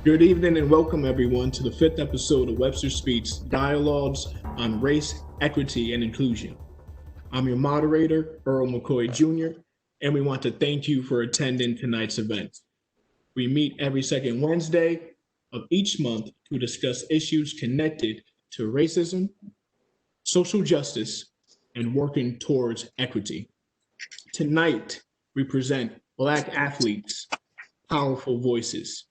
Good evening and welcome everyone to the fifth episode of Webster Speaks Dialogues on Race, Equity, and Inclusion. I'm your moderator, Earl McCoy Jr., and we want to thank you for attending tonight's event. We meet every second Wednesday of each month to discuss issues connected to racism, social justice, and working towards equity. Tonight, we present Black Athletes, Powerful Voices,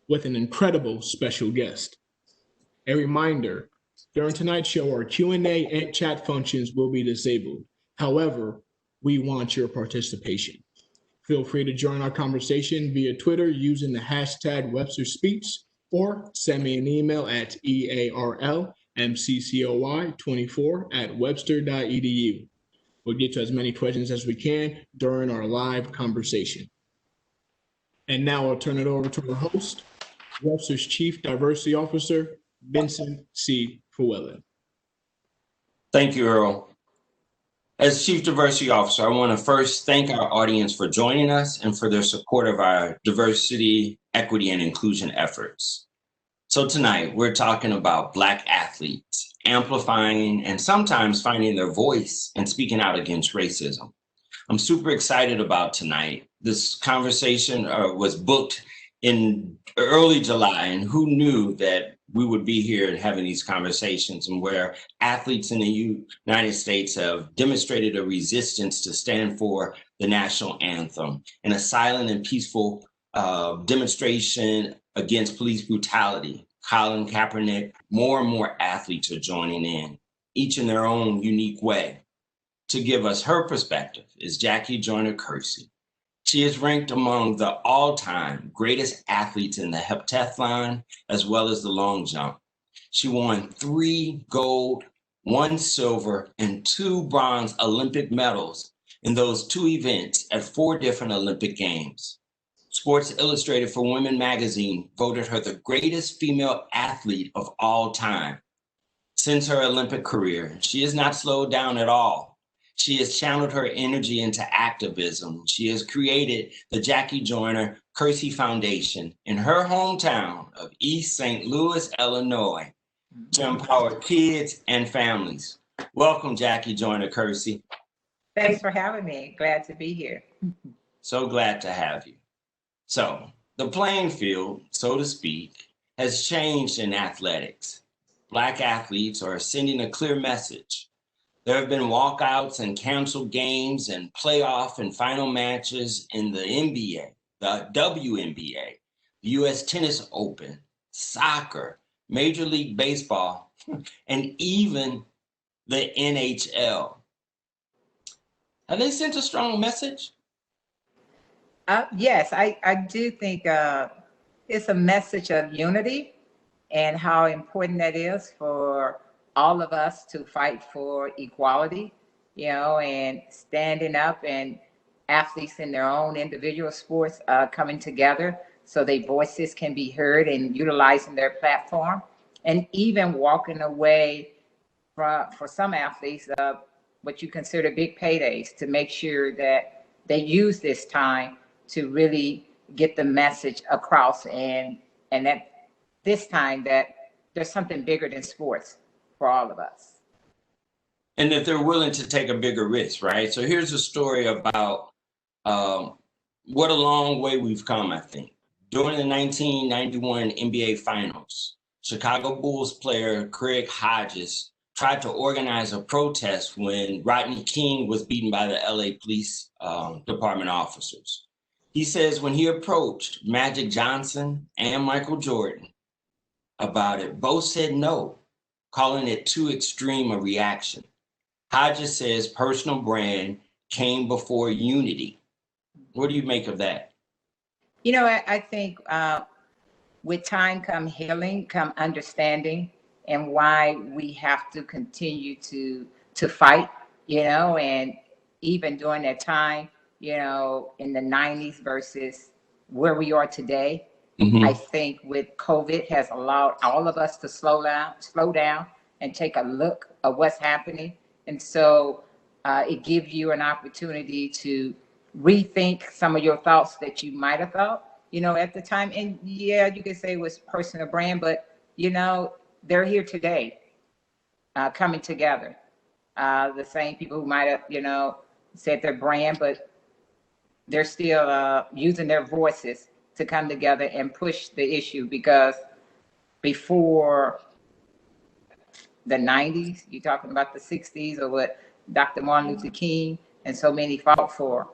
with an incredible special guest. A reminder, during tonight's show, our Q&A and chat functions will be disabled. However, we want your participation. Feel free to join our conversation via Twitter using the hashtag Webster Speaks, or send me an email at earlmccoy24@webster.edu. We'll get to as many questions as we can during our live conversation. And now I'll turn it over to our host, Webster's Chief Diversity Officer, Vincent C. Flewellen. Thank you, Earl. As Chief Diversity Officer, I want to first thank our audience for joining us and for their support of our diversity, equity, and inclusion efforts. So tonight, we're talking about Black athletes, amplifying and sometimes finding their voice and speaking out against racism. I'm super excited about tonight. This conversation was booked in early July, and who knew that we would be here and having these conversations, and where athletes in the United States have demonstrated a resistance to stand for the national anthem in a silent and peaceful demonstration against police brutality. Colin Kaepernick, more and more athletes are joining in, each in their own unique way. To give us her perspective is Jackie Joyner-Kersee. She is ranked among the all-time greatest athletes in the heptathlon, as well as the long jump. She won 3 gold, 1 silver, and 2 bronze Olympic medals in those 2 events at 4 different Olympic Games. Sports Illustrated for Women magazine voted her the greatest female athlete of all time. Since her Olympic career, she has not slowed down at all. She has channeled her energy into activism. She has created the Jackie Joyner-Kersee Foundation in her hometown of East St. Louis, Illinois, to empower kids and families. Welcome, Jackie Joyner-Kersee. Thanks for having me. Glad to be here. So glad to have you. So the playing field, so to speak, has changed in athletics. Black athletes are sending a clear message. There have been walkouts and canceled games and playoff and final matches in the NBA, the WNBA, the U.S. Tennis Open, soccer, Major League Baseball, and even the NHL. Have they sent a strong message? Yes, I do think it's a message of unity and how important that is for all of us to fight for equality, and standing up, and athletes in their own individual sports coming together so their voices can be heard and utilizing their platform, and even walking away for some athletes what you consider big paydays to make sure that they use this time to really get the message across, and that this time that there's something bigger than sports for all of us. And that they're willing to take a bigger risk, right? So here's a story about what a long way we've come, I think. During the 1991 NBA Finals, Chicago Bulls player Craig Hodges tried to organize a protest when Rodney King was beaten by the LA Police Department officers. He says when he approached Magic Johnson and Michael Jordan about it, both said no, calling it too extreme a reaction. Hodges says personal brand came before unity. What do you make of that? I think with time come healing, come understanding, and why we have to continue to fight, and even during that time, in the 90s versus where we are today. I think with COVID has allowed all of us to slow down and take a look at what's happening. And so it gives you an opportunity to rethink some of your thoughts that you might have thought, at the time. And yeah, you could say it was personal brand, but, they're here today, coming together. The same people who might have, said their brand, but they're still using their voices to come together and push the issue, because before the 90s, you're talking about the 60s, or what Dr. Martin Luther King and so many fought for,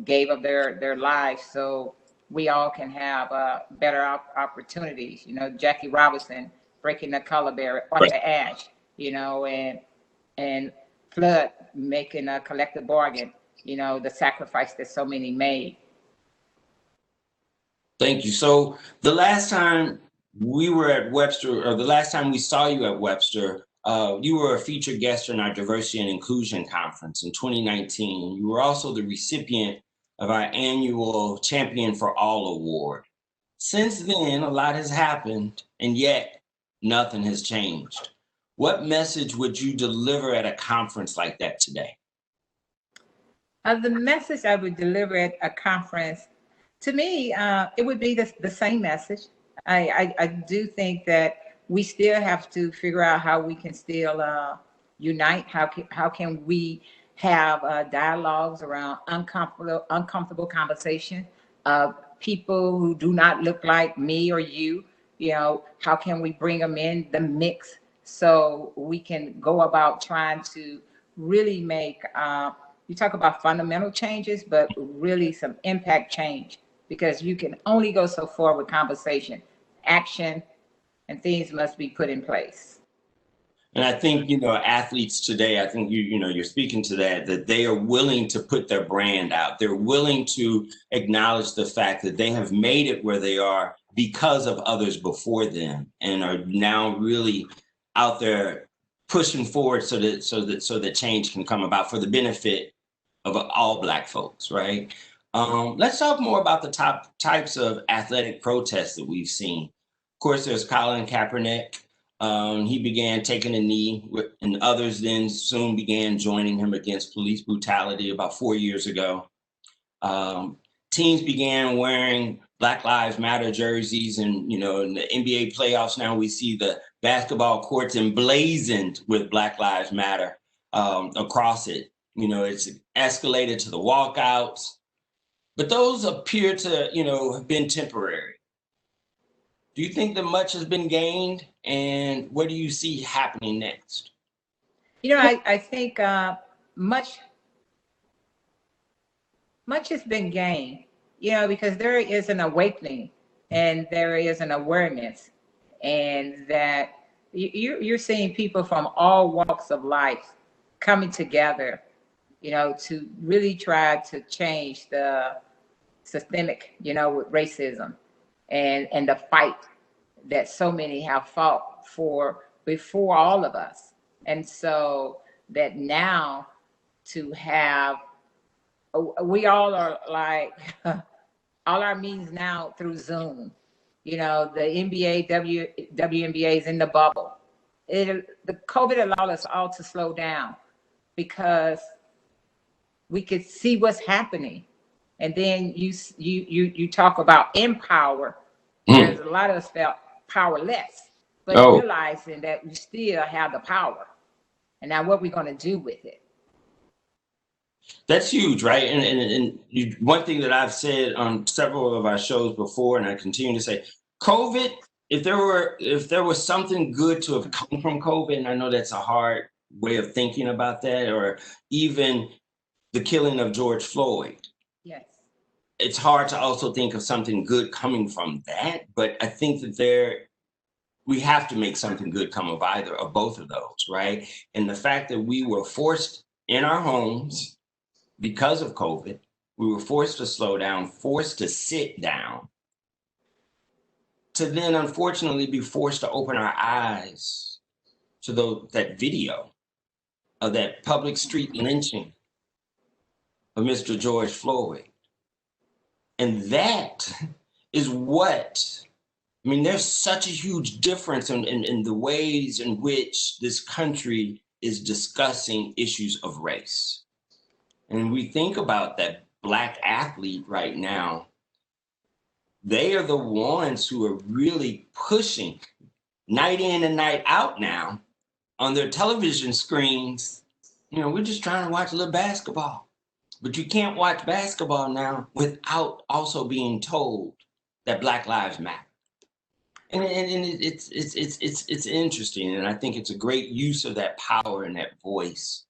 gave up their lives so we all can have better opportunities. Jackie Robinson breaking the color barrier, or the ash, and Flood making a collective bargain, the sacrifice that so many made. Thank you. So the last time we were at Webster, or the last time we saw you at Webster, you were a featured guest in our Diversity and Inclusion Conference in 2019. You were also the recipient of our annual Champion for All Award. Since then, a lot has happened, and yet nothing has changed. What message would you deliver at a conference like that today? The message I would deliver at a conference, to me, it would be the same message. I do think that we still have to figure out how we can still unite. How can we have dialogues around uncomfortable conversation? People who do not look like me or you, how can we bring them in the mix so we can go about trying to really make, you talk about fundamental changes, but really some impact change, because you can only go so far with conversation. Action and things must be put in place. And I think, athletes today, I think you're speaking to that they are willing to put their brand out. They're willing to acknowledge the fact that they have made it where they are because of others before them, and are now really out there pushing forward so that change can come about for the benefit of all Black folks, right? Let's talk more about the top types of athletic protests that we've seen. Of course, there's Colin Kaepernick. He began taking a knee, and others then soon began joining him against police brutality about 4 years ago. Teams began wearing Black Lives Matter jerseys, and in the NBA playoffs now we see the basketball courts emblazoned with Black Lives Matter across it. It's escalated to the walkouts, but those appear to, have been temporary. Do you think that much has been gained, and what do you see happening next? I think much has been gained, because there is an awakening and there is an awareness, and that you're seeing people from all walks of life coming together, to really try to change the systemic, with racism and the fight that so many have fought for before all of us. And so that now to have, we all are like, all our meetings now through Zoom, the NBA, WNBA is in the bubble. The COVID allowed us all to slow down because we could see what's happening. And then you talk about empower. There's a lot of us felt powerless, but realizing that we still have the power. And now what we're going to do with it. That's huge, right? And one thing that I've said on several of our shows before, and I continue to say, COVID, if there was something good to have come from COVID, and I know that's a hard way of thinking about that, or even the killing of George Floyd. Yes. It's hard to also think of something good coming from that, but I think that we have to make something good come of either of both of those, right? And the fact that we were forced in our homes because of COVID, we were forced to slow down, forced to sit down, to then unfortunately be forced to open our eyes to that video of that public street lynching of Mr. George Floyd. And that is what, there's such a huge difference in the ways in which this country is discussing issues of race. And we think about that Black athlete right now they are the ones who are really pushing night in and night out now on their television screens. You know, we're just trying to watch a little basketball, but you can't watch basketball now without also being told that Black Lives Matter. And it's interesting, and I think it's a great use of that power and that voice.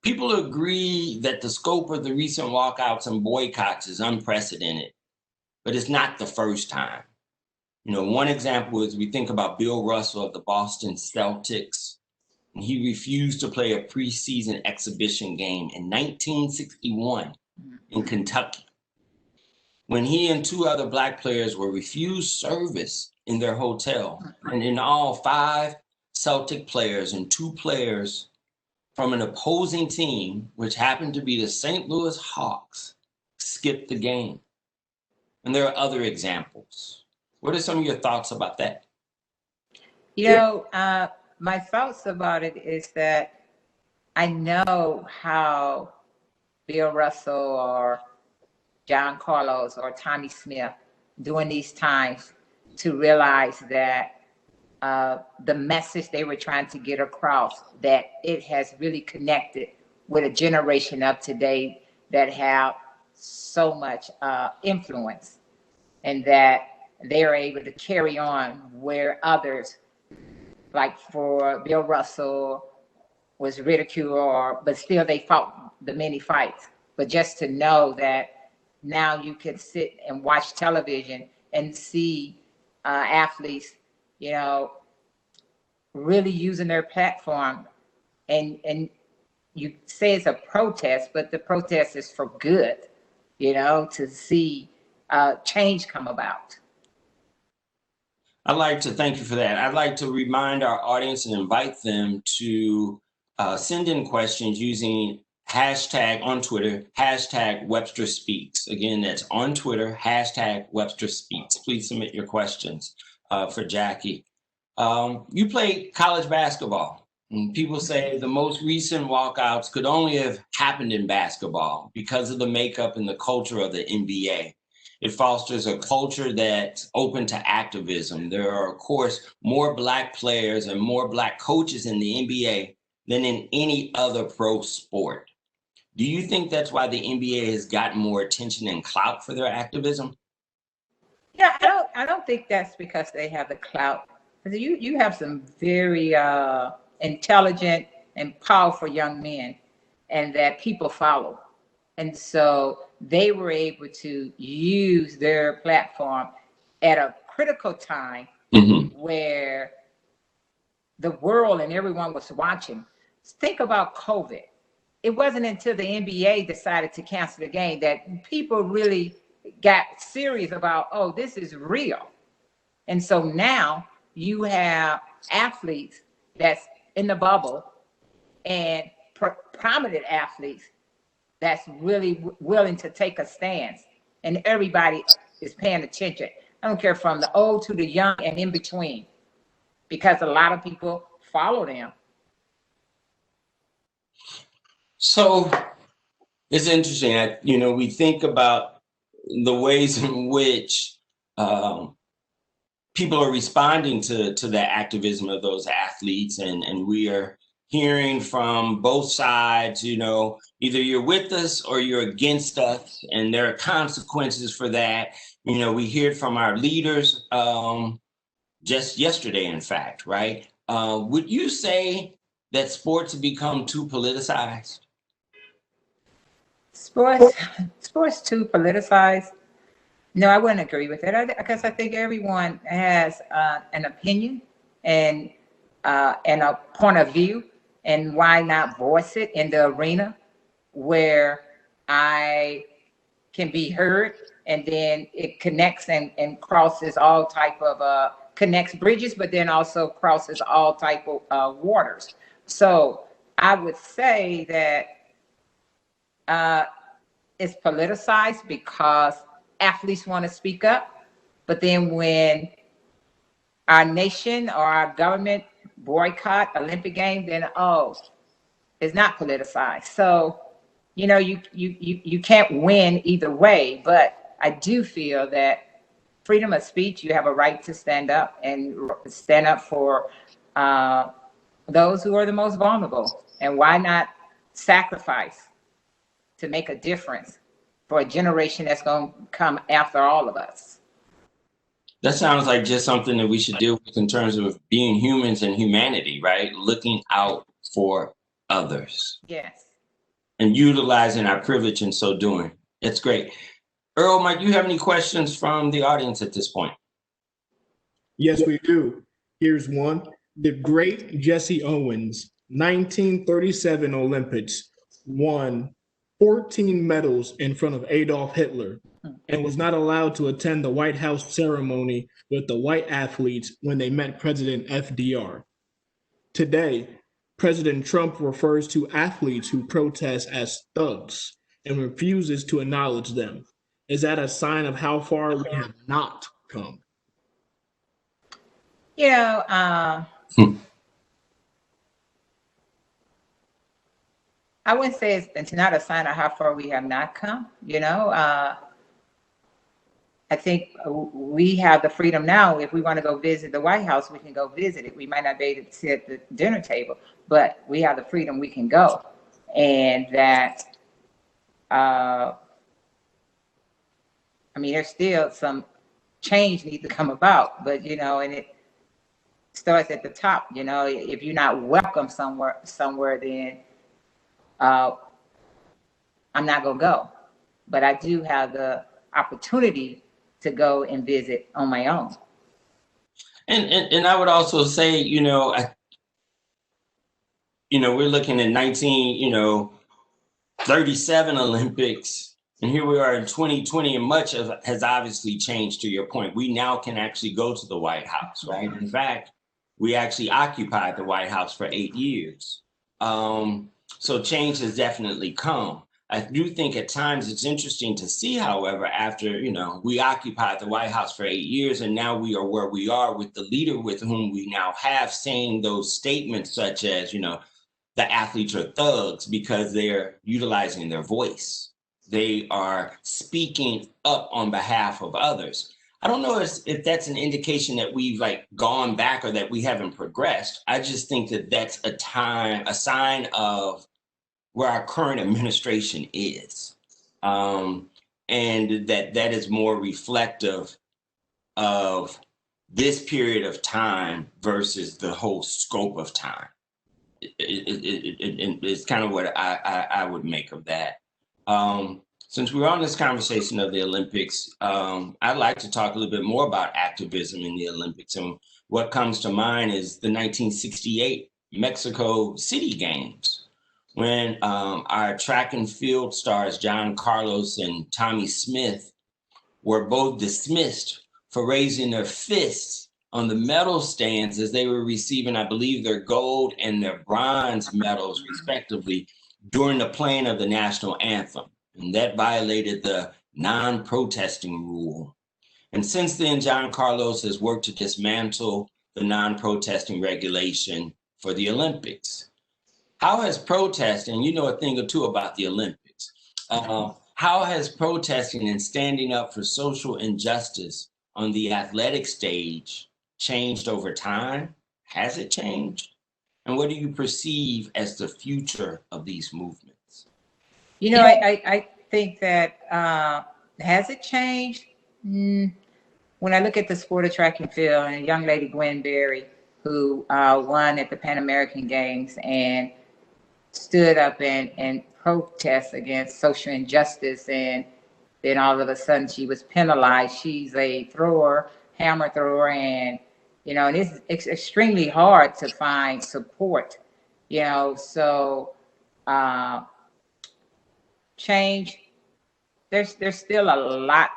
People agree that the scope of the recent walkouts and boycotts is unprecedented, but it's not the first time. You know, one example is we think about Bill Russell of the Boston Celtics. And he refused to play a preseason exhibition game in 1961 in Kentucky, when he and two other Black players were refused service in their hotel. And in all, 5 Celtic players and 2 players from an opposing team, which happened to be the St. Louis Hawks, skipped the game. And there are other examples. What are some of your thoughts about that? You know, my thoughts about it is that I know how Bill Russell or John Carlos or Tommy Smith during these times to realize that the message they were trying to get across, that it has really connected with a generation of today that have so much influence, and that they are able to carry on where others, like for Bill Russell, was ridiculed, but still they fought the many fights. But just to know that now you can sit and watch television and see athletes, you know, really using their platform, and you say it's a protest, but the protest is for good, you know, to see change come about. I'd like to thank you for that. I'd like to remind our audience and invite them to send in questions using hashtag on Twitter, hashtag Webster Speaks. Again, that's on Twitter, hashtag Webster Speaks. Please submit your questions for Jackie. You played college basketball, and people say the most recent walkouts could only have happened in basketball because of the makeup and the culture of the NBA. It fosters a culture that's open to activism. There are, of course, more Black players and more Black coaches in the NBA than in any other pro sport. Do you think that's why the NBA has gotten more attention and clout for their activism? Yeah, I don't think that's because they have the clout. Because you have some very intelligent and powerful young men, and that people follow. And so they were able to use their platform at a critical time where the world and everyone was watching. Think about COVID. It wasn't until the NBA decided to cancel the game that people really got serious about, oh, this is real. And so now you have athletes that's in the bubble and prominent athletes that's really willing to take a stance, and everybody is paying attention. I don't care from the old to the young and in between, because a lot of people follow them. So it's interesting. You know, we think about the ways in which people are responding to the activism of those athletes, and we are hearing from both sides. You know, either you're with us or you're against us, and there are consequences for that. You know, we hear from our leaders just yesterday, in fact, right? Would you say that sports have become too politicized? Sports too politicized? No, I wouldn't agree with it. Because I think everyone has an opinion and a point of view, and why not voice it in the arena where I can be heard, and then it connects and crosses all type of connects bridges, but then also crosses all type of waters. So I would say that it's politicized because athletes want to speak up, but then when our nation or our government boycott Olympic Games, then it's not politicized. So, you know, you can't win either way. But I do feel that freedom of speech, you have a right to stand up and stand up for those who are the most vulnerable. And why not sacrifice to make a difference for a generation that's going to come after all of us? That sounds like just something that we should deal with in terms of being humans and humanity, right? Looking out for others. Yes. And utilizing our privilege in so doing. It's great. Earl, might you have any questions from the audience at this point? Yes, we do. Here's one. The great Jesse Owens, 1937 Olympics, won 14 medals in front of Adolf Hitler and was not allowed to attend the White House ceremony with the white athletes when they met President FDR. Today, President Trump refers to athletes who protest as thugs and refuses to acknowledge them. Is that a sign of how far we have not come? You know, I wouldn't say it's not a sign of how far we have not come. You know, I think we have the freedom now. If we want to go visit the White House, we can go visit it. We might not be able to sit at the dinner table, but we have the freedom, we can go. And that, I mean, there's still some change needs to come about, but, you know, and it starts at the top. You know, if you're not welcome somewhere, then I'm not going to go. But I do have the opportunity to go and visit on my own. And I would also say, you know, we're looking at 1937 Olympics, and here we are in 2020, and much of it has obviously changed. To your point, we now can actually go to the White House, right? In fact, we actually occupied the White House for 8 years. So change has definitely come. I do think at times it's interesting to see, however, after, we occupied the White House for 8 years, and now we are where we are with the leader with whom we now have saying those statements such as, the athletes are thugs because they're utilizing their voice. They are speaking up on behalf of others. I don't know if that's an indication that we've gone back or that we haven't progressed. I just think that that's a sign of where our current administration is. And that is more reflective of this period of time versus the whole scope of time. It's kind of what I would make of that. Since we're on this conversation of the Olympics, I'd like to talk a little bit more about activism in the Olympics. And what comes to mind is the 1968 Mexico City Games, when our track and field stars, John Carlos and Tommy Smith, were both dismissed for raising their fists on the medal stands as they were receiving, I believe, their gold and their bronze medals, respectively, during the playing of the national anthem. And that violated the non-protesting rule. And since then, John Carlos has worked to dismantle the non-protesting regulation for the Olympics. How has protesting, you know a thing or two about the Olympics, how has protesting and standing up for social injustice on the athletic stage changed over time? Has it changed? And what do you perceive as the future of these movements? I think that, has it changed? When I look at the sport of track and field, and a young lady, Gwen Berry, who won at the Pan American Games and stood up and protest against social injustice, and then all of a sudden she was penalized. She's a thrower, hammer thrower, and and it's extremely hard to find support, so change, there's still a lot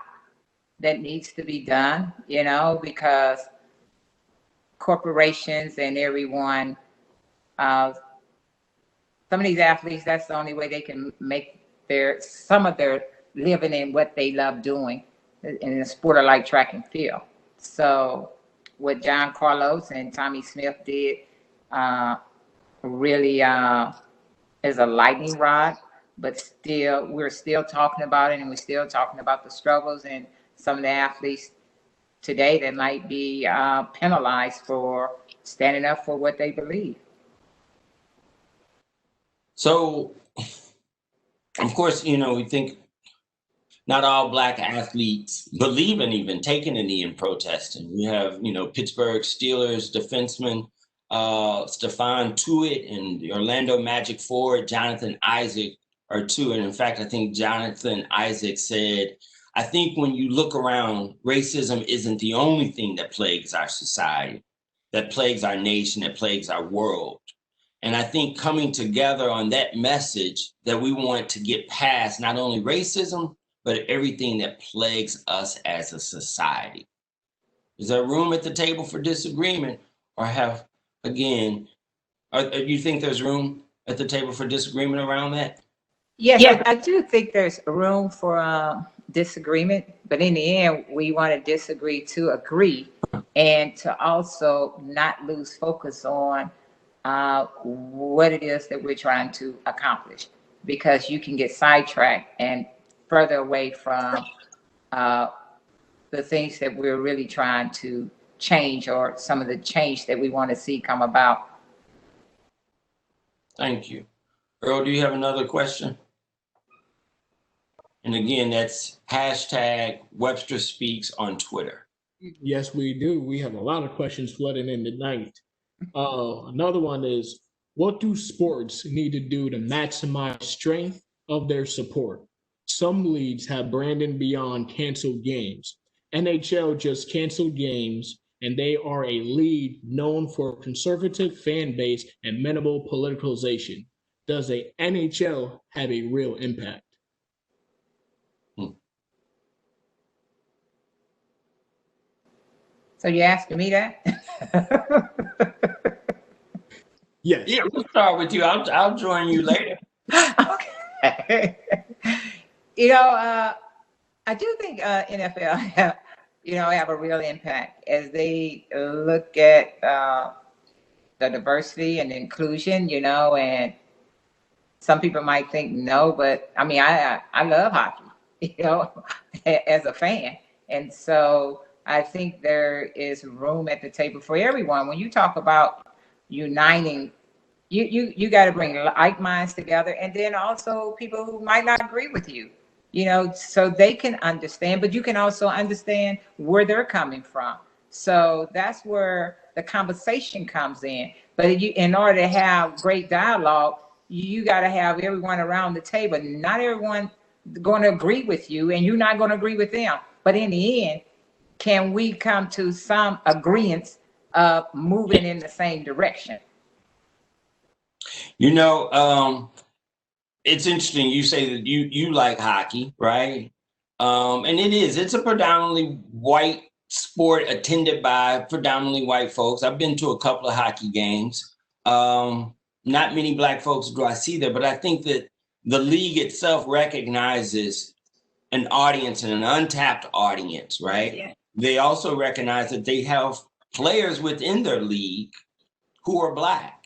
that needs to be done, because corporations and everyone, some of these athletes, that's the only way they can make some of their living in what they love doing in a sport like track and field. So what John Carlos and Tommy Smith did really is a lightning rod, but still, we're still talking about it, and we're still talking about the struggles and some of the athletes today that might be penalized for standing up for what they believe. So, of course, we think not all Black athletes believe in even taking a knee and protesting. We have, Pittsburgh Steelers defenseman Stephon Tuitt and the Orlando Magic forward Jonathan Isaac are two. And in fact, I think Jonathan Isaac said, I think when you look around, racism isn't the only thing that plagues our society, that plagues our nation, that plagues our world. And I think coming together on that message that we want to get past not only racism, but everything that plagues us as a society. Is there room at the table for disagreement, or you think there's room at the table for disagreement around that? Yes, yeah. I do think there's room for disagreement, but in the end, we want to disagree to agree, and to also not lose focus on what it is that we're trying to accomplish, because you can get sidetracked and further away from the things that we're really trying to change, or some of the change that we want to see come about. Thank you. Earl, do you have another question? And again, that's #Webster Speaks on Twitter. Yes, we do. We have a lot of questions flooding in tonight. Another one is, what do sports need to do to maximize strength of their support? Some leagues have Brandon Beyond canceled games. NHL just canceled games, and they are a league known for conservative fan base and minimal politicalization. Does a NHL have a real impact? So you're asking me that? Yes. Yeah, we'll start with you. I'll join you later. Okay. I do think NFL have a real impact as they look at the diversity and inclusion, and some people might think no, but I mean, I love hockey, as a fan. And so I think there is room at the table for everyone. When you talk about uniting, you got to bring like minds together, and then also people who might not agree with you, so they can understand, but you can also understand where they're coming from. So that's where the conversation comes in. But in order to have great dialogue, you got to have everyone around the table. Not everyone going to agree with you, and you're not going to agree with them. But in the end, can we come to some agreements of moving in the same direction? It's interesting. You say that you like hockey, right? And it's a predominantly white sport attended by predominantly white folks. I've been to a couple of hockey games. Not many Black folks do I see there, but I think that the league itself recognizes an audience and an untapped audience, right? Yeah. They also recognize that they have players within their league who are Black.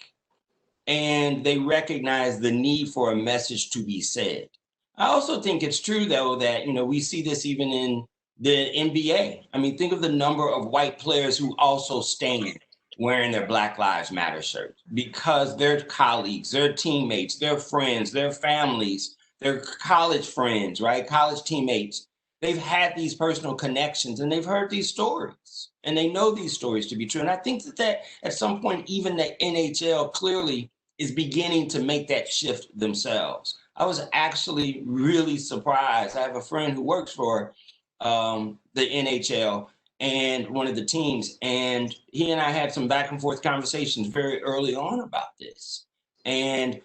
And they recognize the need for a message to be said. I also think it's true, though, that, we see this even in the NBA. I mean, think of the number of white players who also stand wearing their Black Lives Matter shirts, because their colleagues, their teammates, their friends, their families, their college friends, right? College teammates, they've had these personal connections, and they've heard these stories, and they know these stories to be true. And I think that at some point, even the NHL clearly is beginning to make that shift themselves. I was actually really surprised. I have a friend who works for the NHL and one of the teams, and he and I had some back and forth conversations very early on about this, and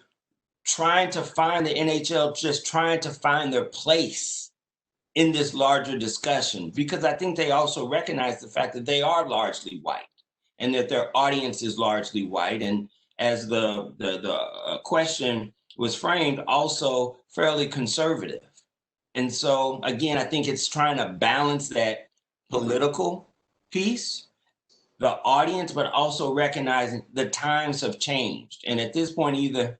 trying to find the NHL, just trying to find their place in this larger discussion, because I think they also recognize the fact that they are largely white and that their audience is largely white. And as the question was framed, also fairly conservative. And so, again, I think it's trying to balance that political piece, the audience, but also recognizing the times have changed. And at this point, either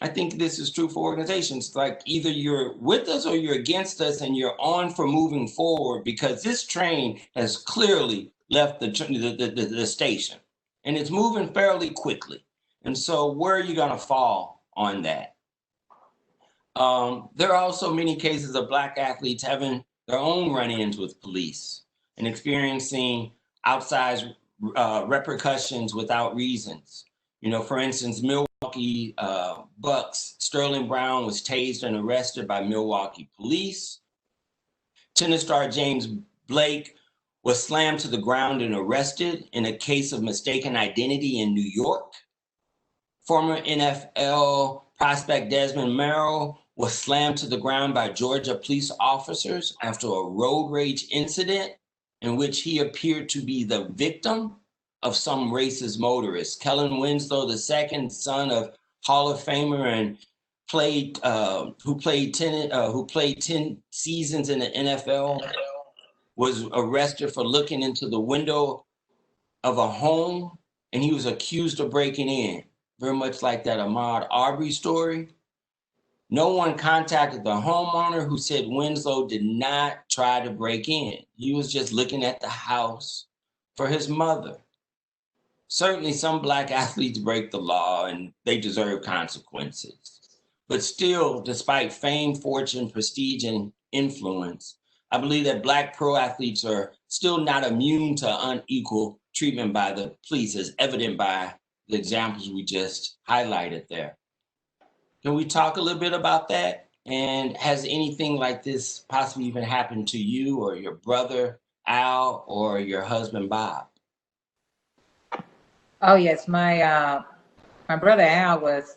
I think this is true for organizations. Like either you're with us or you're against us, and you're on for moving forward, because this train has clearly left the station, and it's moving fairly quickly. And so where are you going to fall on that? There are also many cases of Black athletes having their own run-ins with police and experiencing outsized repercussions without reasons. You know, for instance, Milwaukee Bucks Sterling Brown was tased and arrested by Milwaukee police. Tennis star James Blake was slammed to the ground and arrested in a case of mistaken identity in New York. Former NFL prospect Desmond Merrill was slammed to the ground by Georgia police officers after a road rage incident in which he appeared to be the victim of some racist motorist. Kellen Winslow II, son of Hall of Famer and who played 10 seasons in the NFL, was arrested for looking into the window of a home, and he was accused of breaking in. Very much like that Ahmaud Arbery story. No one contacted the homeowner, who said Winslow did not try to break in. He was just looking at the house for his mother. Certainly some Black athletes break the law and they deserve consequences. But still, despite fame, fortune, prestige, and influence, I believe that Black pro athletes are still not immune to unequal treatment by the police, as evident by the examples we just highlighted there. Can we talk a little bit about that? And has anything like this possibly even happened to you or your brother Al or your husband Bob? Oh yes, my brother Al was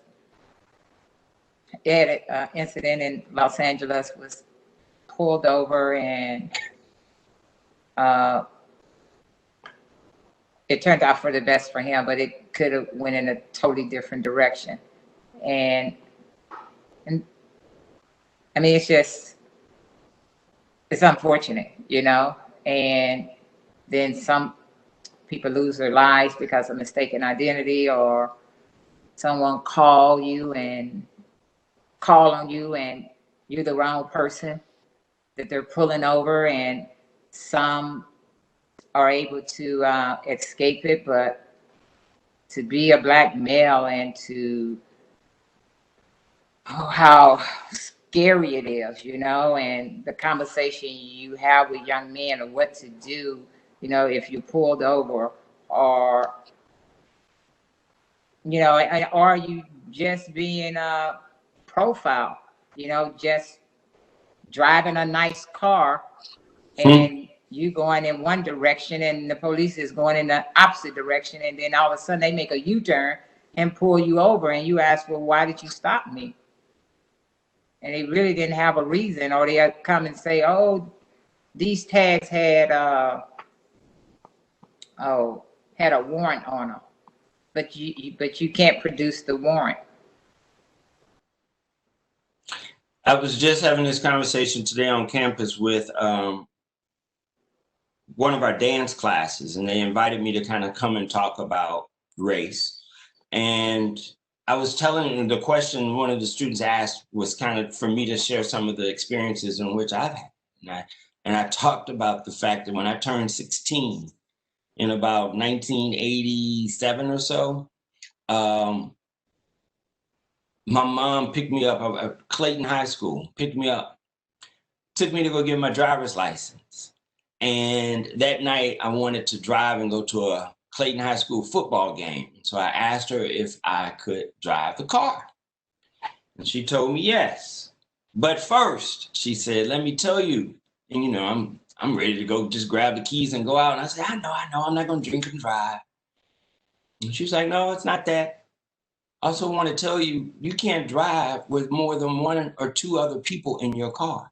had an incident in Los Angeles, was pulled over, and it turned out for the best for him, but it could have went in a totally different direction. And I mean, it's unfortunate, you know, and then some people lose their lives because of mistaken identity, or someone call on you and you're the wrong person that they're pulling over, and some are able to escape it. But to be a Black male and to how scary it is, you know, and the conversation you have with young men of what to do, you know, if you're pulled over, or, you know, or are you just being profiled, you know, just driving a nice car and you going in one direction and the police is going in the opposite direction, and then all of a sudden they make a U-turn and pull you over, and you ask, well, why did you stop me? And they really didn't have a reason, or they come and say, oh, these tags had a warrant on them, but you can't produce the warrant. I was just having this conversation today on campus with one of our dance classes, and they invited me to kind of come and talk about race. And I was telling them, the question one of the students asked was kind of for me to share some of the experiences in which I've had. And I talked about the fact that when I turned 16 in about 1987 or so, my mom picked me up at Clayton High School, picked me up, took me to go get my driver's license. And that night I wanted to drive and go to a Clayton High School football game. So I asked her if I could drive the car. And she told me yes. But first, she said, let me tell you, and you know, I'm ready to go just grab the keys and go out. And I said, I know, I'm not going to drink and drive. And she's like, no, it's not that. I also want to tell you, you can't drive with more than one or two other people in your car,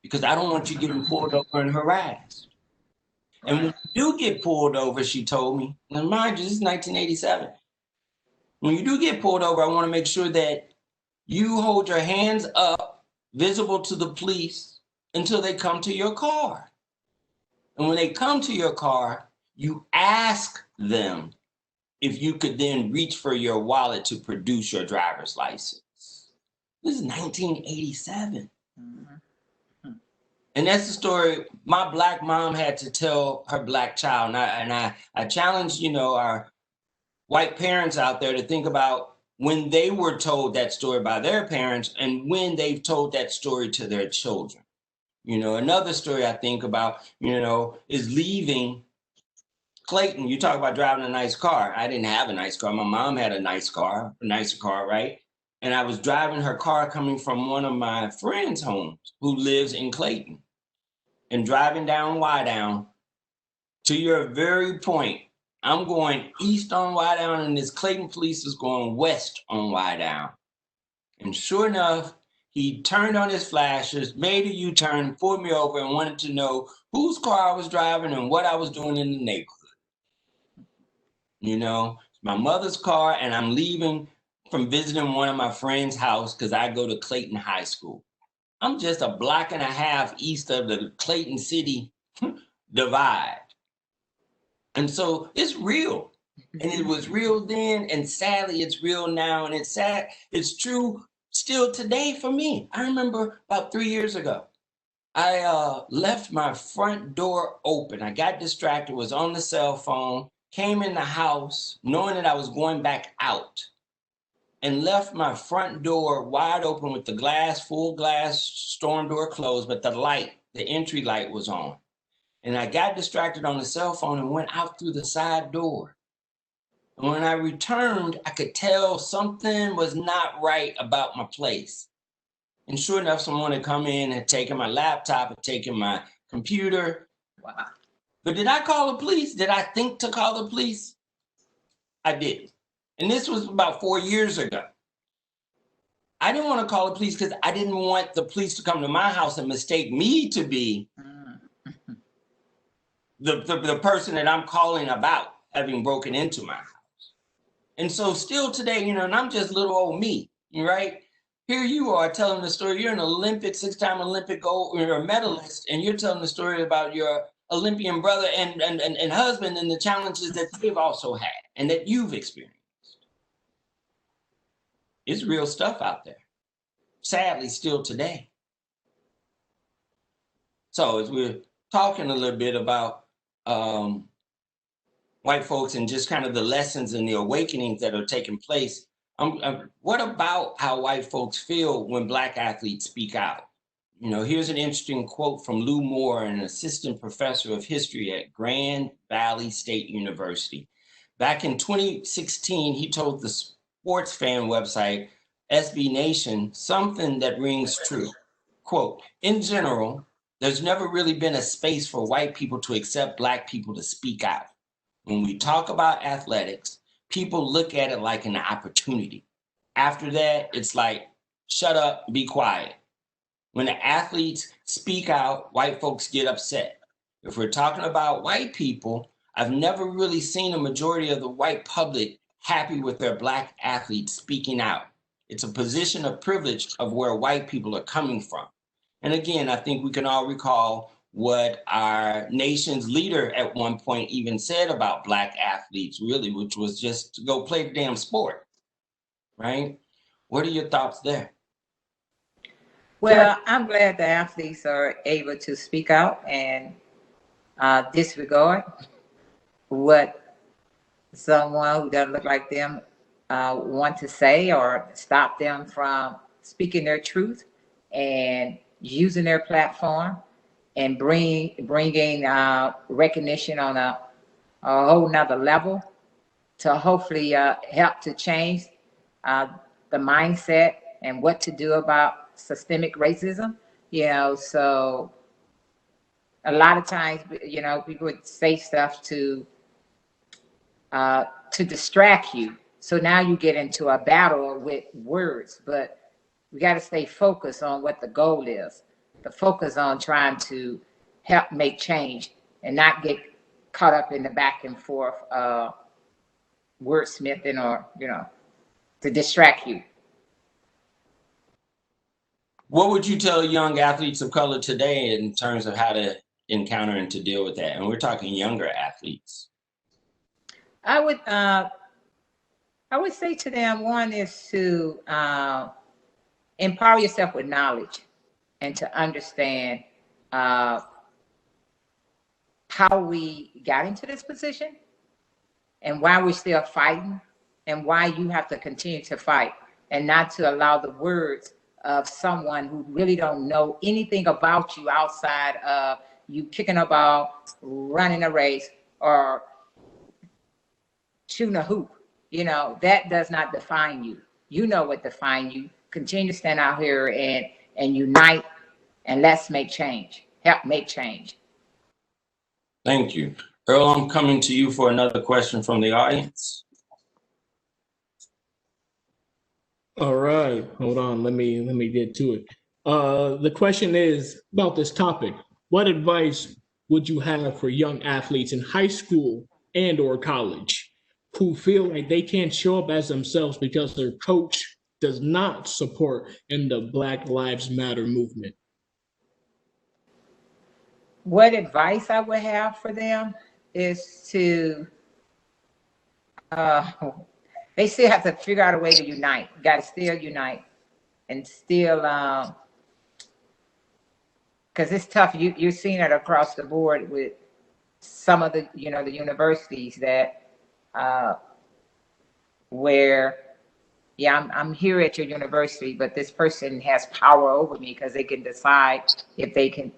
because I don't want you getting pulled over and harassed. And when you do get pulled over, she told me, and mind you, this is 1987. When you do get pulled over, I want to make sure that you hold your hands up, visible to the police, until they come to your car. And when they come to your car, you ask them if you could then reach for your wallet to produce your driver's license. This is 1987. And that's the story my Black mom had to tell her Black child. And I challenge, you know, our white parents out there to think about when they were told that story by their parents and when they've told that story to their children. You know, another story I think about, you know, is leaving Clayton. You talk about driving a nice car. I didn't have a nice car. My mom had a nicer car, right? And I was driving her car coming from one of my friends' homes who lives in Clayton, and driving down Wydown. To your very point, I'm going east on Wydown, and this Clayton police is going west on Wydown. And sure enough, he turned on his flashers, made a U-turn, pulled me over, and wanted to know whose car I was driving and what I was doing in the neighborhood. You know, my mother's car, and I'm leaving from visiting one of my friend's house because I go to Clayton High School. I'm just a block and a half east of the Clayton City divide. And so it's real. And it was real then, and sadly it's real now, and it's sad. It's true still today for me. I remember about 3 years ago, I left my front door open. I got distracted, was on the cell phone, came in the house knowing that I was going back out, and left my front door wide open with the glass, full glass storm door closed, but the light, the entry light was on. And I got distracted on the cell phone and went out through the side door. And when I returned, I could tell something was not right about my place. And sure enough, someone had come in, had taken my laptop, had taken my computer. Wow. But did I call the police? Did I think to call the police? I didn't. And this was about 4 years ago. I didn't want to call the police because I didn't want the police to come to my house and mistake me to be the person that I'm calling about having broken into my house. And so still today, you know, and I'm just little old me, right? Here you are telling the story. You're an Olympic, 6-time Olympic gold, you're a medalist, and you're telling the story about your Olympian brother and husband and the challenges that they've also had and that you've experienced. It's real stuff out there, sadly, still today. So as we're talking a little bit about white folks and just kind of the lessons and the awakenings that are taking place, what about how white folks feel when Black athletes speak out? You know, here's an interesting quote from Lou Moore, an assistant professor of history at Grand Valley State University. Back in 2016, he told the sports fan website, SB Nation, something that rings true. Quote, in general, there's never really been a space for white people to accept Black people to speak out. When we talk about athletics, people look at it like an opportunity. After that, it's like, shut up, be quiet. When the athletes speak out, white folks get upset. If we're talking about white people, I've never really seen a majority of the white public happy with their Black athletes speaking out. It's a position of privilege of where white people are coming from. And again, I think we can all recall what our nation's leader at one point even said about Black athletes, really, which was just to go play the damn sport, right? What are your thoughts there? Well, I'm glad the athletes are able to speak out and disregard what someone who doesn't look like them want to say, or stop them from speaking their truth and using their platform and bringing recognition on a whole nother level to hopefully help to change the mindset and what to do about systemic racism. You know, so a lot of times, you know, people would say stuff to distract you. So now you get into a battle with words, but we got to stay focused on what the goal is. The focus on trying to help make change and not get caught up in the back and forth wordsmithing, or, you know, to distract you. What would you tell young athletes of color today in terms of how to encounter and to deal with that? And we're talking younger athletes. I would I would say to them, one is to empower yourself with knowledge and to understand how we got into this position and why we're still fighting and why you have to continue to fight, and not to allow the words of someone who really don't know anything about you outside of you kicking a ball, running a race, or shooting a hoop. You know, that does not define you. You know what defines you. Continue to stand out here and unite, and let's make change. Help make change. Thank you. Earl, I'm coming to you for another question from the audience. All right, hold on. Let me get to it. The question is about this topic. What advice would you have for young athletes in high school and or college who feel like they can't show up as themselves because their coach does not support in the Black Lives Matter movement? What advice I would have for them is to they still have to figure out a way to unite. Got to still unite and still, because it's tough. You're seeing it across the board with some of the, you know, the universities that where, yeah, I'm here at your university, but this person has power over me because they can decide if they can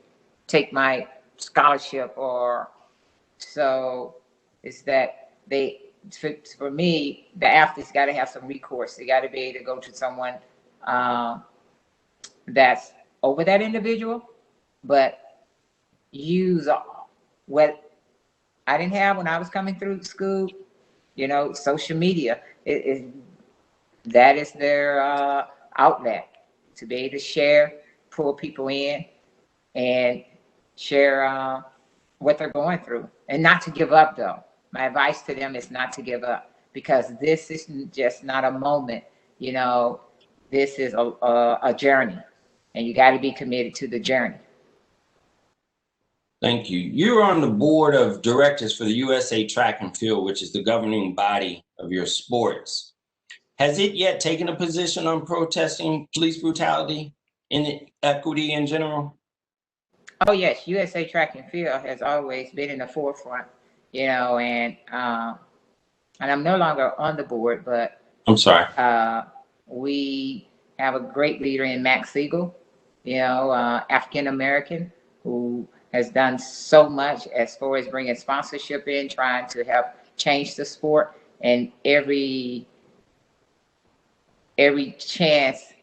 take my scholarship, or so it's that they, for me, the athletes got to have some recourse. They got to be able to go to someone that's over that individual, but use what I didn't have when I was coming through school. You know, social media that is their outlet to be able to share, pull people in, and share what they're going through, and not to give up though. My advice to them is not to give up, because this is just not a moment, you know, this is a journey, and you got to be committed to the journey. Thank you. You're on the board of directors for the USA Track and Field, which is the governing body of your sports. Has it yet taken a position on protesting police brutality, inequity in general? Oh yes, USA Track and Field has always been in the forefront, you know, and I'm no longer on the board, but I'm sorry. we have a great leader in Max Siegel, you know, African American, who has done so much as far as bringing sponsorship in, trying to help change the sport, and every chance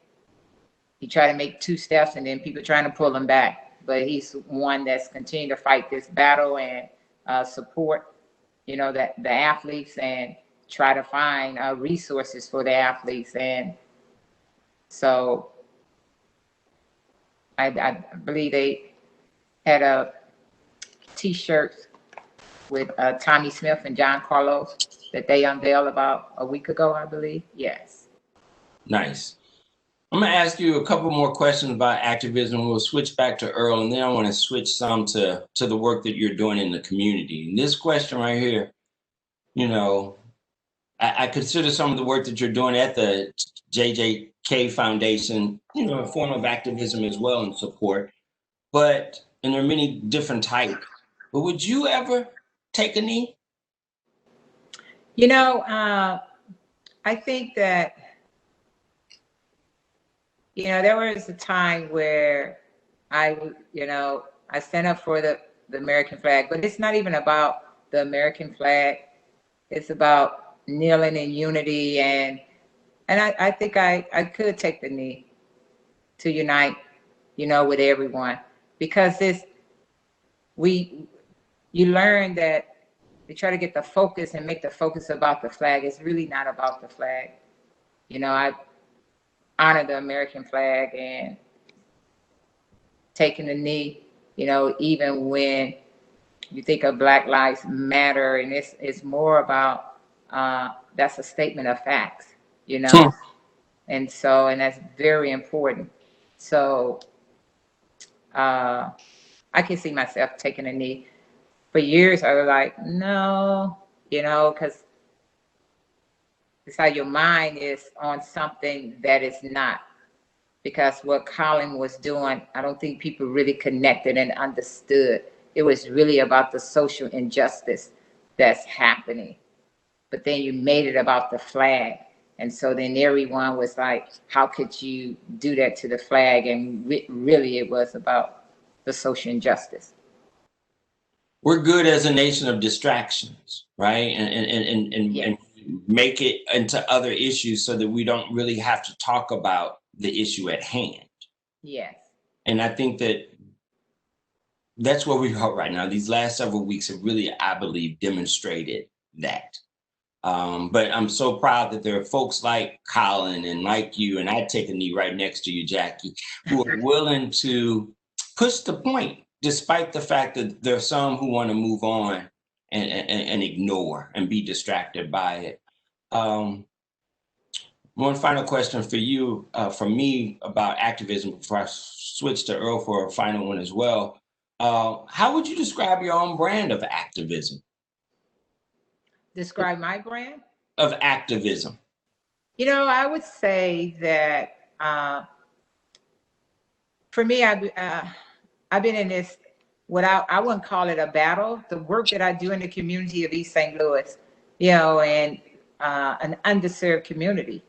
he tried to make 2 steps, and then people trying to pull him back. But he's one that's continuing to fight this battle and support, you know, that the athletes, and try to find resources for the athletes. And so I believe they had a T-shirt with Tommy Smith and John Carlos that they unveiled about a week ago, I believe. Yes. Nice. I'm going to ask you a couple more questions about activism. We'll switch back to Earl, and then I want to switch some to the work that you're doing in the community. And this question right here, you know, I consider some of the work that you're doing at the JJK Foundation, you know, a form of activism as well and support, and there are many different types. But would you ever take a knee? You know, I think that, you know, there was a time where I stand up for the American flag, but it's not even about the American flag. It's about kneeling in unity, and I think I could take the knee to unite, you know, with everyone, because you learn that they try to get the focus and make the focus about the flag. It's really not about the flag. You know, I honor the American flag, and taking the knee, you know, even when you think of Black Lives Matter, and it's more about that's a statement of facts, you know. And that's very important. So I can see myself taking a knee. For years I was like, no, you know, because It's how your mind is on something that is not. Because what Colin was doing, I don't think people really connected and understood. It was really about the social injustice that's happening. But then you made it about the flag. And so then everyone was like, how could you do that to the flag? And really, it was about the social injustice. We're good as a nation of distractions, right? And Yes. make it into other issues so that we don't really have to talk about the issue at hand. Yes. And I think that that's where we are right now. These last several weeks have really, I believe, demonstrated that. But I'm so proud that there are folks like Colin and like you, and I take a knee right next to you, Jackie, who are willing to push the point, despite the fact that there are some who want to move on and ignore and be distracted by it. One final question for you, from me about activism before I switch to Earl for a final one as well. How would you describe your own brand of activism? Describe my brand? Of activism. You know, I would say that for me, I've been in this, what I wouldn't call it a battle, the work that I do in the community of East St. Louis, you know, and an underserved community,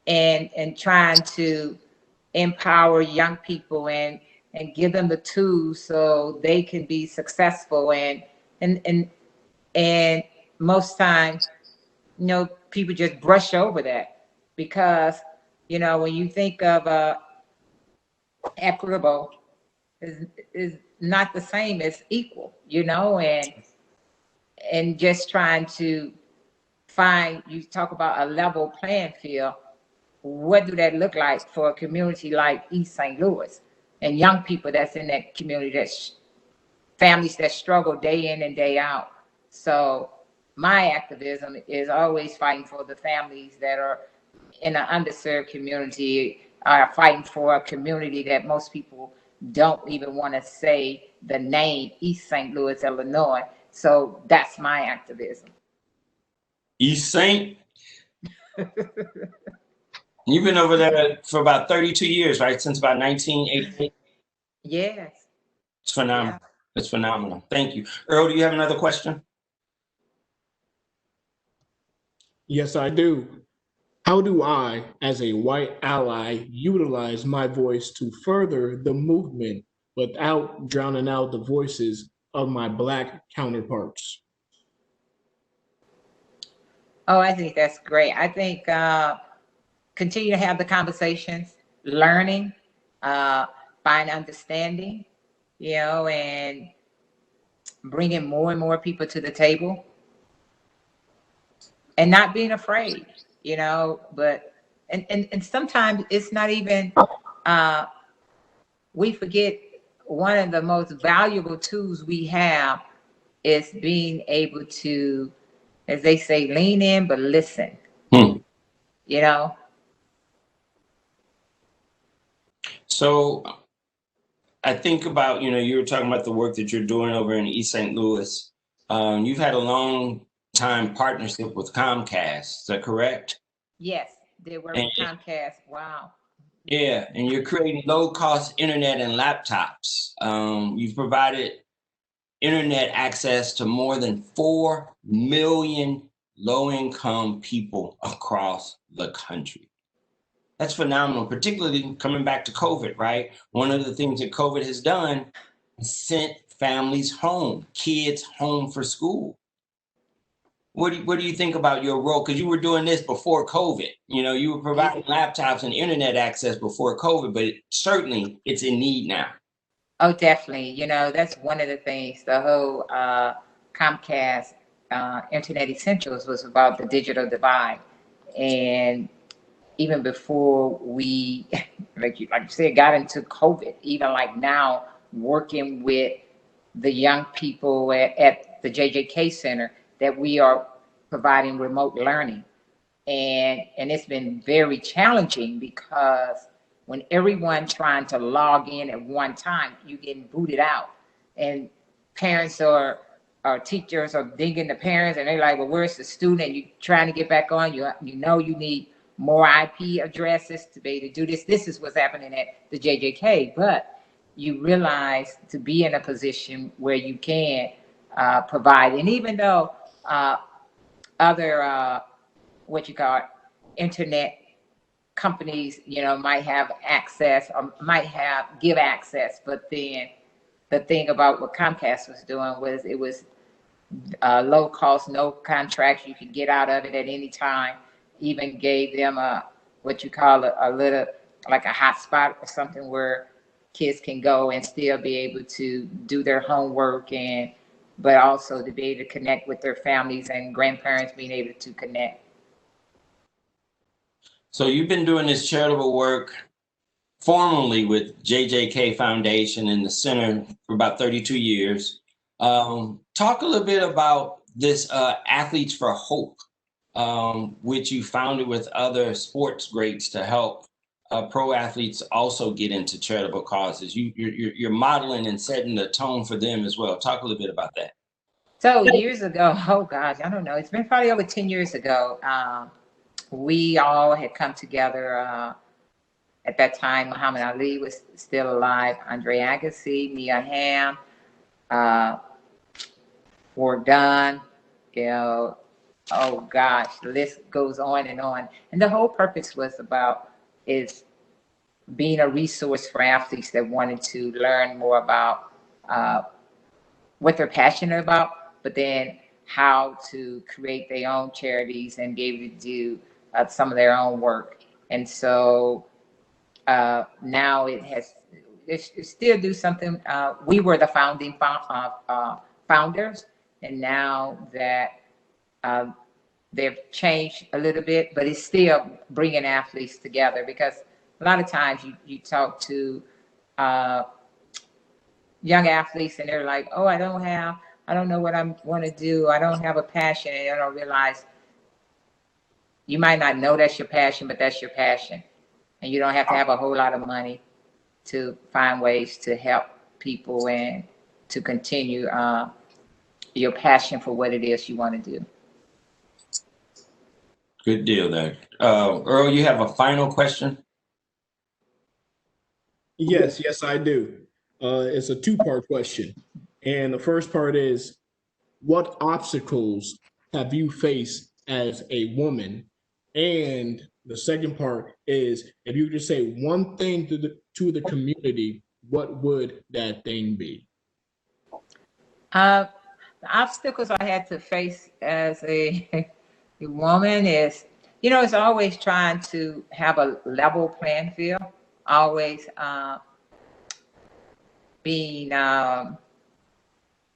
and trying to empower young people and give them the tools so they can be successful. And most times, you know, people just brush over that because, you know, when you think of equitable is not the same as equal, you know, and just trying to find, you talk about a level playing field. What do that look like for a community like East St. Louis and young people that's in that community, that's families that struggle day in and day out? So my activism is always fighting for the families that are in an underserved community, are fighting for a community that most people don't even want to say the name, East St. Louis, Illinois. So that's my activism. East St. You've been over there for about 32 years, right? Since about 1988. Yes. It's phenomenal. Yeah. It's phenomenal. Thank you. Earl, do you have another question? Yes, I do. How do I, as a white ally, utilize my voice to further the movement without drowning out the voices of my Black counterparts? Oh, I think that's great. I think continue to have the conversations, learning, find understanding, you know, and bringing more and more people to the table, and not being afraid, you know. But and sometimes it's not even, we forget one of the most valuable tools we have is being able to, as they say, lean in but listen. You know. So I think about, you were talking about the work that you're doing over in East St. Louis. You've had a long time partnership with Comcast. Is that correct? Yes, they work with Comcast. Wow. Yeah, and you're creating low-cost internet and laptops. You've provided internet access to more than 4 million low-income people across the country. That's phenomenal, particularly coming back to COVID, right? One of the things that COVID has done is sent families home, kids home for school. What do you think about your role? Because you were doing this before COVID. You were providing laptops and internet access before COVID, but certainly it's in need now. Oh, definitely. You know, that's one of the things. The whole Comcast Internet Essentials was about the digital divide. And even before we, like you said, got into COVID, even like now, working with the young people at the JJK Center, that we are providing remote learning. And it's been very challenging because when everyone trying to log in at one time, you're getting booted out. And parents are teachers are dinging the parents, and they're like, well, where's the student? And you trying to get back on, you know you need more IP addresses to be able to do this. This is what's happening at the JJK, but you realize to be in a position where you can provide. And even though other, what you call it, internet companies, might have access or might give access, but then the thing about what Comcast was doing was it was low cost, no contracts. You could get out of it at any time. Even gave them what you call a little, like a hotspot or something where kids can go and still be able to do their homework, but also to be able to connect with their families and grandparents being able to connect. So you've been doing this charitable work formally with JJK Foundation in the center for about 32 years. Talk a little bit about this Athletes for Hope, which you founded with other sports greats to help pro athletes also get into charitable causes. You're modeling and setting the tone for them as well. Talk a little bit about that. So years ago, oh gosh, I don't know. It's been probably over 10 years ago. We all had come together. At that time, Muhammad Ali was still alive, Andre Agassi, Mia Hamm, Ward Dunn, oh gosh, the list goes on. And the whole purpose was is being a resource for athletes that wanted to learn more about what they're passionate about, but then how to create their own charities and be able to do some of their own work. And so now it still do something. We were the founding founders, and now that they've changed a little bit, but it's still bringing athletes together, because a lot of times you talk to young athletes and they're like, oh, I don't know what I want to do. I don't have a passion. And I don't realize you might not know that's your passion, but that's your passion. And you don't have to have a whole lot of money to find ways to help people and to continue your passion for what it is you want to do. Good deal there. Earl, you have a final question? Yes, I do. It's a two-part question. And the first part is, what obstacles have you faced as a woman? And the second part is, if you could just say one thing to the community, what would that thing be? The obstacles I had to face as a woman is, it's always trying to have a level playing field, always being,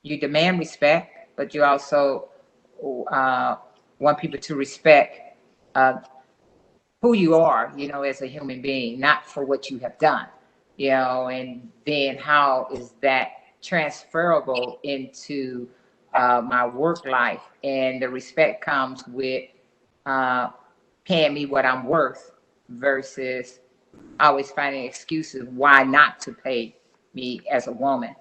you demand respect, but you also want people to respect who you are, as a human being, not for what you have done, and then how is that transferable into my work life. And the respect comes with paying me what I'm worth versus always finding excuses why not to pay me as a woman.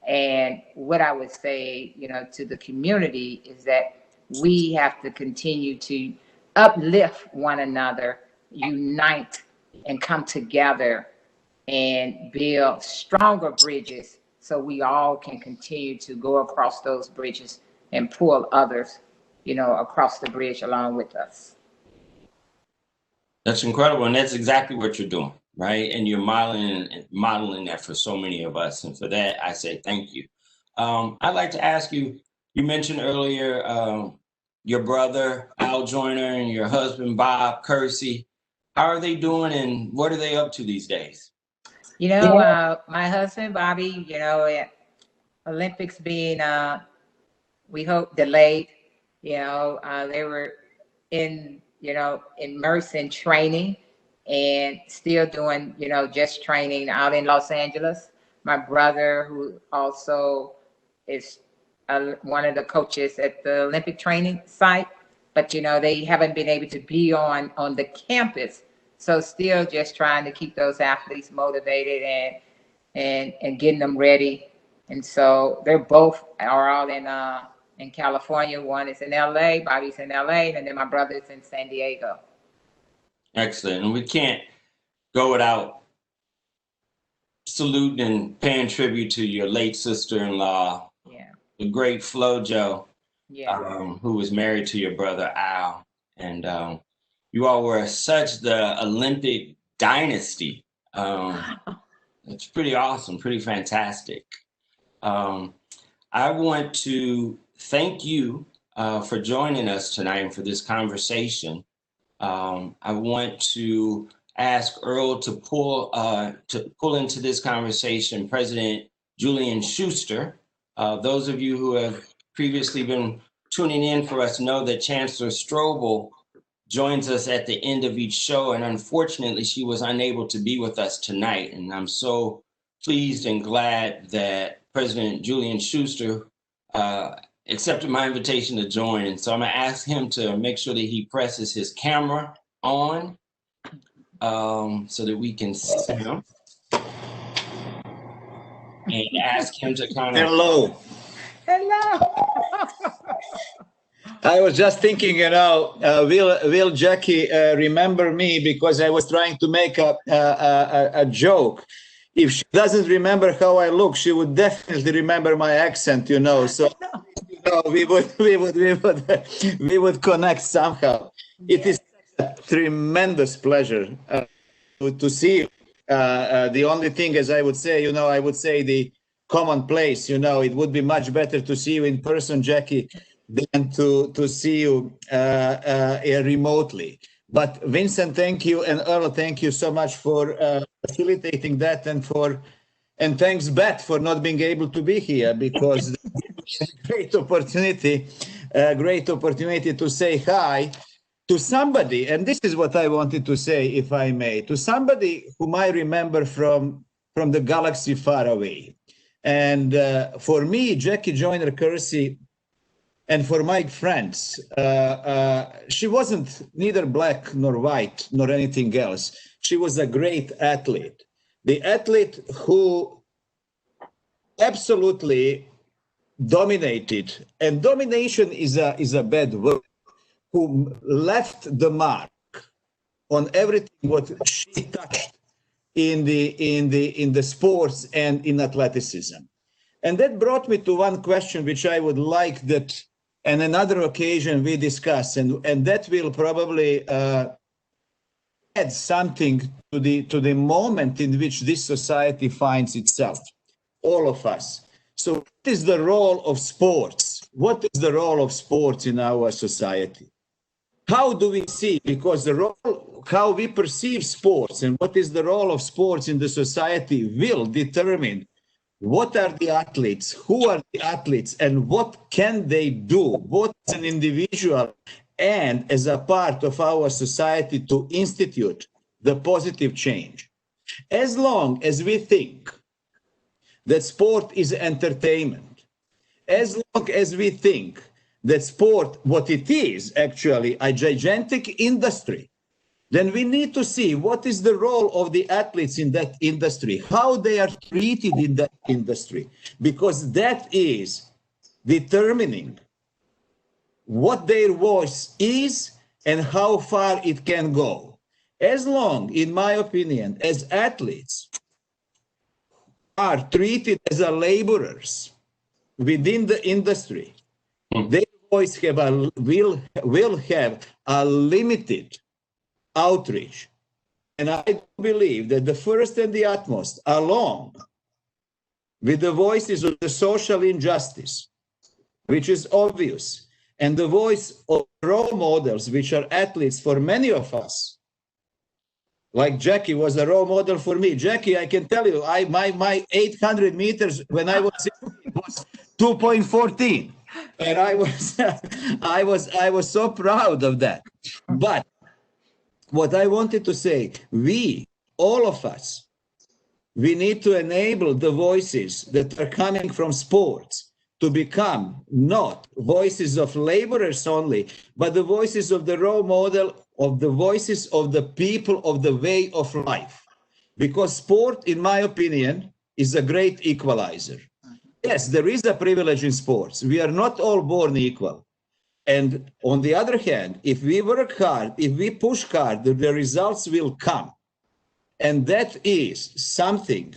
And what I would say, to the community is that we have to continue to uplift one another, unite, and come together and build stronger bridges so we all can continue to go across those bridges and pull others, across the bridge along with us. That's incredible. And that's exactly what you're doing, right? And you're modeling that for so many of us. And for that, I say thank you. I'd like to ask you, you mentioned earlier your brother, Al Joyner, and your husband, Bob Kersey. How are they doing and what are they up to these days? My husband, Bobby, Olympics being, we hope, delayed, they were immersed in training and still doing, just training out in Los Angeles. My brother, who also is one of the coaches at the Olympic training site, but they haven't been able to be on the campus. So still just trying to keep those athletes motivated and getting them ready. And so they're both are all in in California. One is in LA, Bobby's in LA, and then my brother is in San Diego. Excellent. And we can't go without saluting and paying tribute to your late sister-in-law, the great Flojo, who was married to your brother Al. And you all were such the Olympic dynasty. It's pretty awesome, pretty fantastic. I want to thank you for joining us tonight and for this conversation. I want to ask Earl to pull into this conversation President Julian Schuster. Those of you who have previously been tuning in for us know that Chancellor Strobel joins us at the end of each show, and unfortunately she was unable to be with us tonight. And I'm so pleased and glad that President Julian Schuster accepted my invitation to join. And so I'm gonna ask him to make sure that he presses his camera on so that we can see him. And ask him to kind of... Hello. I was just thinking, will Jackie remember me, because I was trying to make a joke. If she doesn't remember how I look, she would definitely remember my accent, So we would connect somehow. It is a tremendous pleasure to see you. The only thing, as I would say, I would say the commonplace, it would be much better to see you in person, Jackie, than to see you remotely. But Vincent, thank you, and Earl, thank you so much for facilitating that, and thanks Beth for not being able to be here, because great opportunity to say hi to somebody. And this is what I wanted to say, if I may, to somebody whom I remember from the galaxy far away. And for me, Jackie Joyner-Kersee, and for my friends, she wasn't neither black nor white nor anything else. She was a great athlete. The athlete who absolutely dominated, and domination is a bad word, who left the mark on everything what she touched in the sports and in athleticism. And that brought me to one question which I would like that on another occasion we discuss, and that will probably add something to the moment in which this society finds itself, all of us. So what is the role of sports? What is the role of sports in our society? How do we see, because the role, how we perceive sports and what is the role of sports in the society will determine what are the athletes, who are the athletes, and what can they do, both as an individual and as a part of our society to institute the positive change. As long as we think that sport is entertainment, as long as we think that sport, what it is actually a gigantic industry, then we need to see what is the role of the athletes in that industry, how they are treated in that industry, because that is determining what their voice is and how far it can go. As long, in my opinion, as athletes are treated as laborers within the industry, their voice will have a limited outreach. And I believe that the first and the utmost, along with the voices of the social injustice, which is obvious, and the voice of role models, which are athletes for many of us, like Jackie was a role model for me. Jackie, I can tell you, my 800 meters when I was 2.14, and I was so proud of that. But what I wanted to say, we, all of us, we need to enable the voices that are coming from sports to become not voices of laborers only, but the voices of the role model, of the voices of the people, of the way of life. Because sport, in my opinion, is a great equalizer. yes, there is a privilege in sports. We are not all born equal. And on the other hand, if we work hard, if we push hard, the results will come. And that is something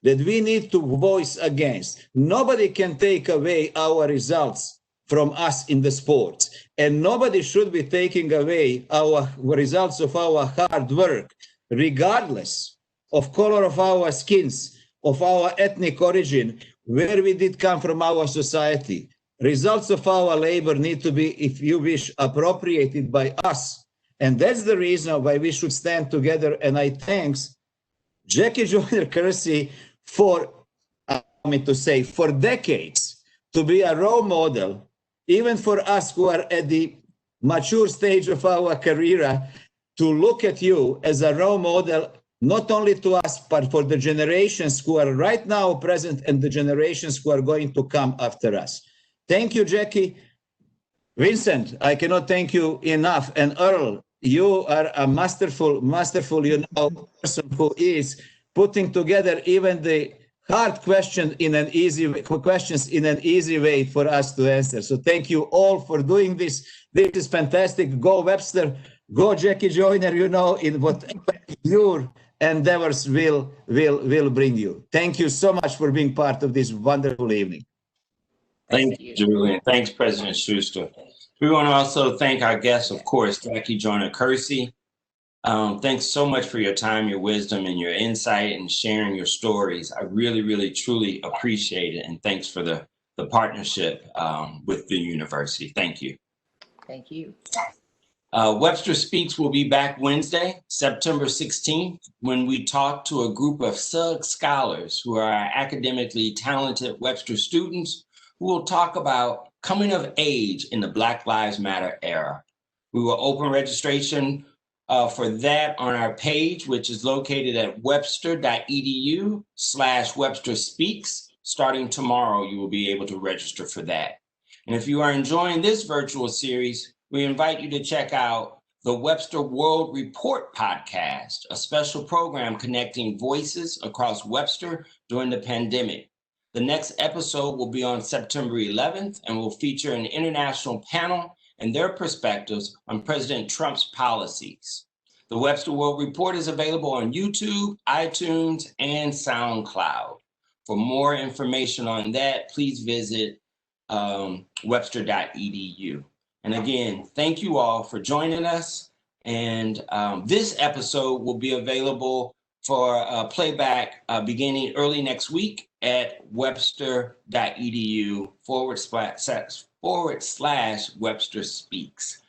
that we need to voice against. Nobody can take away our results from us in the sports. And nobody should be taking away our results of our hard work, regardless of color of our skins, of our ethnic origin, where we did come from our society. Results of our labor need to be, if you wish, appropriated by us. And that's the reason why we should stand together. And I thank Jackie Joyner-Kersee for, for decades to be a role model, even for us who are at the mature stage of our career, to look at you as a role model, not only to us, but for the generations who are right now present and the generations who are going to come after us. Thank you, Jackie. Vincent, I cannot thank you enough. And Earl, you are a masterful, person who is putting together even the hard questions in an easy way for us to answer. So thank you all for doing this. This is fantastic. Go Webster, go Jackie Joyner, in whatever your endeavors will bring you. Thank you so much for being part of this wonderful evening. Thank you, Julian. Thanks, President Schuster. We want to also thank our guest, of course, Jackie Joyner-Kersee. Thanks so much for your time, your wisdom, and your insight and sharing your stories. I really, really, truly appreciate it. And thanks for the partnership with the university. Thank you. Thank you. Webster Speaks will be back Wednesday, September 16th, when we talk to a group of SUG scholars who are academically talented Webster students who will talk about coming of age in the Black Lives Matter era. We will open registration for that on our page, which is located at webster.edu/Webster Speaks. Starting tomorrow, you will be able to register for that. And if you are enjoying this virtual series, we invite you to check out the Webster World Report podcast, a special program connecting voices across Webster during the pandemic. The next episode will be on September 11th and will feature an international panel and their perspectives on President Trump's policies. The Webster World Report is available on YouTube, iTunes, and SoundCloud. For more information on that, please visit webster.edu. And again, thank you all for joining us. And this episode will be available for playback beginning early next week at webster.edu/Webster Speaks.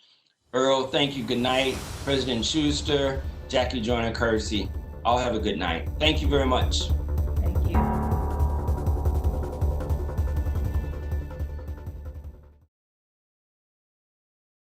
Earl, thank you. Good night. President Schuster, Jackie Joyner-Kersee, all have a good night. Thank you very much.